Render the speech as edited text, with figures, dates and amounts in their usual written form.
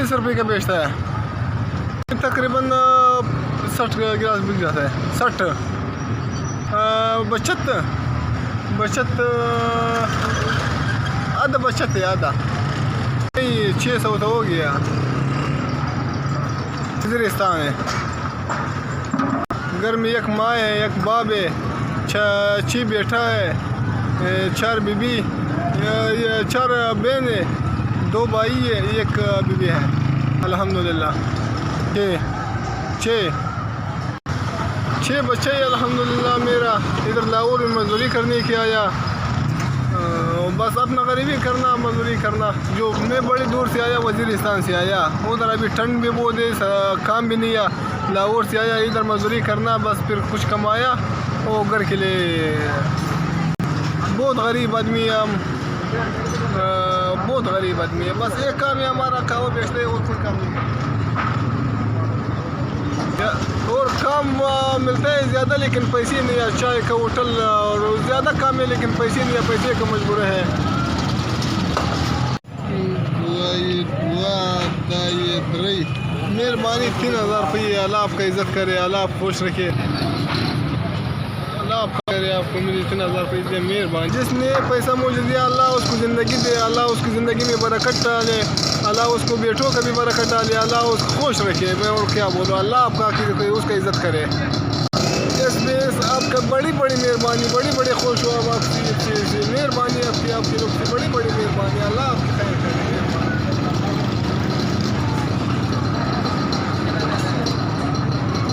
40 रुपये का बेचता है। तकरीबन 60 गिलास बिक जाता है। 60 बचत आधा बचत है, आधा 600 तो हो गया। वज़ीरिस्तान है। घर में एक माँ है, एक बाप है, 6 बेटा है, 4 बीबी, 4 बहन है, 2 भाई है, 1 बीबी है। अल्हम्दुलिल्लाह 6 बच्चे है अल्हम्दुलिल्लाह। मेरा इधर लाहौर में मजदूरी करने के आया, बस अपना गरीबी करना, मजदूरी करना। जो मैं बड़ी दूर से आया, वज़ीरिस्तान से आया, उधर अभी ठंड भी बहुत है, काम भी नहीं है। लाहौर से आया इधर मजदूरी करना, बस फिर कुछ कमाया और घर के लिए। बहुत गरीब आदमी है हम, बहुत गरीब आदमी है। बस एक काम है हमारा, खाओ बेचते हैं और कोई काम नहीं। और काम मिलता है ज़्यादा लेकिन पैसे नहीं है। चाय का होटल और ज़्यादा काम है लेकिन पैसे नहीं है, पैसे का मजबूर है। मेहरबानी 3000 रुपये। अल्लाह आपका इज़्ज़त करे, अल्लाह आप खुश रखे, अल्लाह आपका करे, आपको मुझे 3000 रुपये दे। मेहरबानी। जिसने पैसा मुझे दिया, अल्लाह उसको ज़िंदगी दे, अल्लाह उसकी ज़िंदगी में बरकत डाले, अल्लाह उसको बेटों का भी बरकत डाले, अल्लाह उसको खुश रखे। मैं और क्या बोलूँ, अल्लाह आपका उसका इज़्ज़त करे। इस आपका बड़ी मेहरबानी, बड़ी खुश हुआ आपकी मेहरबानी, आपकी लोग की बड़ी मेहरबानी। अल्लाह आपकी खैर करे।